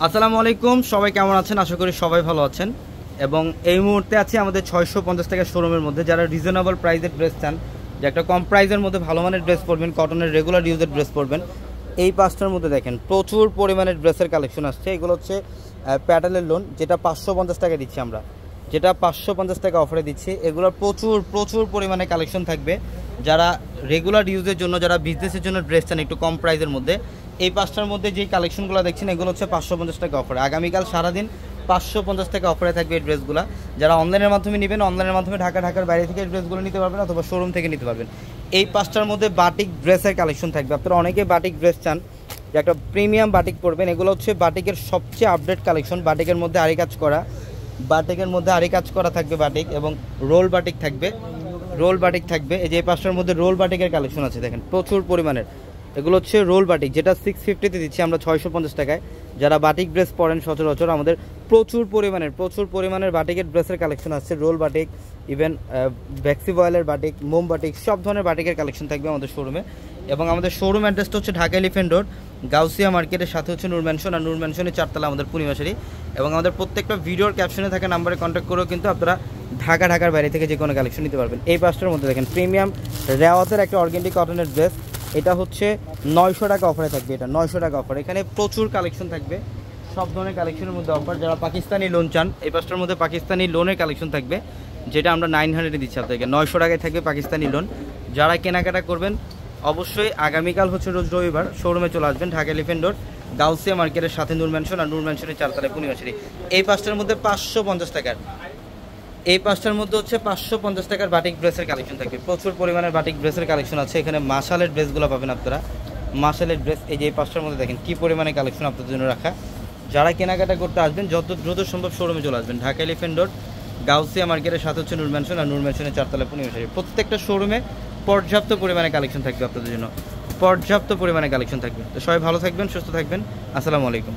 আসসালামু আলাইকুম, সবাই কেমন আছেন? আশা করি সবাই ভালো আছেন। এবং এই মুহূর্তে আছে আমাদের 650 টাকা শোরুমের মধ্যে। যারা রিজনেবল প্রাইসের ড্রেস চান, যে একটা কম প্রাইসের মধ্যে ভালো মানের ড্রেস পরবেন, কটনের রেগুলার ইউজের ড্রেস পরবেন, এই পাঁচটার মধ্যে দেখেন প্রচুর পরিমাণের ড্রেসের কালেকশন আসছে। এগুলো হচ্ছে প্যাডেলের লোন, যেটা 550 টাকা দিচ্ছি আমরা, যেটা 550 টাকা অফারে দিচ্ছি। এগুলোর প্রচুর প্রচুর পরিমাণে কালেকশন থাকবে। যারা রেগুলার ইউজের জন্য, যারা বিজনেসের জন্য ড্রেস চান একটু কম প্রাইসের মধ্যে, এই পাঁচটার মধ্যে যেই কালেকশনগুলো দেখছেন এগুলো হচ্ছে 550 টাকা অফারে। আগামীকাল সারাদিন 550 টাকা অফারে থাকবে এই ড্রেসগুলো। যারা অনলাইনের মাধ্যমে নেবেন, অনলাইনের মাধ্যমে ঢাকার বাইরে থেকে এই ড্রেসগুলো নিতে পারবেন, অথবা শোরুম থেকে নিতে পারবেন। এই পাঁচটার মধ্যে বাটিক ড্রেসের কালেকশন থাকবে। আপনারা অনেকে বাটিক ড্রেস চান, যে একটা প্রিমিয়াম বাটিক পরবেন। এগুলো হচ্ছে বাটিকের সবচেয়ে আপডেট কালেকশন। বাটিকের মধ্যে আরি কাজ করা, বাটিকের মধ্যে আরি কাজ করা থাকবে বাটিক, এবং রোল বাটিক থাকবে, রোল বাটিক থাকবে। এই যে এই পাঁচটার মধ্যে রোল বাটিকের কালেকশন আছে দেখেন প্রচুর পরিমাণের। এগুলো হচ্ছে রোল বাটিক, যেটা 650-তে দিচ্ছি আমরা 650 টাকায়। যারা বাটিক ড্রেস পরেন সচরাচর, আমাদের প্রচুর পরিমাণের বাটিকের ড্রেসের কালেকশন আছে। রোল বাটিক, ইভেন ভ্যাক্সি বয়েলের বাটিক, মোম বাটিক, সব ধরনের বাটিকের কালেকশন থাকবে আমাদের শোরুমে। এবং আমাদের শোরুম অ্যাড্রেসটা হচ্ছে ঢাকা এলিফ্যান্ট রোড, গাউসিয়া মার্কেটের সাথে হচ্ছে নূর ম্যানশন, আর নূর ম্যানশনের 4তলা আমাদের পূর্ণিমাশারি। এবং আমাদের প্রত্যেকটা ভিডিওর ক্যাপশনে থাকা নাম্বারে কন্ট্যাক্ট করেও কিন্তু আপনারা ঢাকার বাইরে থেকে যে কোনো কালেকশন নিতে পারবেন। এই পাঁচটার মধ্যে দেখেন প্রিমিয়াম রেওয়াতের একটা অর্গানিক কটনের ড্রেস, এটা হচ্ছে 900 টাকা অফারে থাকবে। এটা 900 টাকা অফার। এখানে প্রচুর কালেকশন থাকবে, সব ধরনের কালেকশনের মধ্যে অফার। যারা পাকিস্তানি লোন চান, এই পাঁচটার মধ্যে পাকিস্তানি লোনের কালেকশন থাকবে, যেটা আমরা 900-এ দিচ্ছি আপনাদেরকে। 900 টাকায় থাকবে পাকিস্তানি লোন। যারা কেনাকাটা করবেন অবশ্যই আগামীকাল হচ্ছে রোজ রবিবার শোরুমে চলে আসবেন, ঢাকা এলিফ্যান্ট রোড, গাউসিয়া মার্কেটের সাথে নূর ম্যানশন, আর নূর ম্যানশনের 4তলায় পূর্ণিমাশারি। এই পাঁচটার মধ্যে 550 টাকার, এই পাঁচটার মধ্যে হচ্ছে 550 টাকার বাটিক ড্রেসের কালেকশন থাকবে। প্রচুর পরিমাণের বাটিক ড্রেসের কালেকশন আছে। এখানে মাশালের ড্রেসগুলো পাবেন আপনারা, মাশালের ড্রেস। এই যে এই পাঁচটার মধ্যে দেখেন কী পরিমাণে কালেকশন আপনাদের জন্য রাখা। যারা কেনাকাটা করতে আসবেন যত দ্রুত সম্ভব শোরুমে চলে আসবেন, ঢাকা এলিফ্যান্ট রোড, গাউসিয়া মার্কেটের সাথে হচ্ছে নূর ম্যানশন, আর নূর ম্যানশনের 4তলায় পূর্ণিমাশারি। প্রত্যেকটা শোরুমে পর্যাপ্ত পরিমাণে কালেকশন থাকবে আপনাদের জন্য, পর্যাপ্ত পরিমাণে কালেকশন থাকবে। তো সবাই ভালো থাকবেন, সুস্থ থাকবেন। আসসালামু আলাইকুম।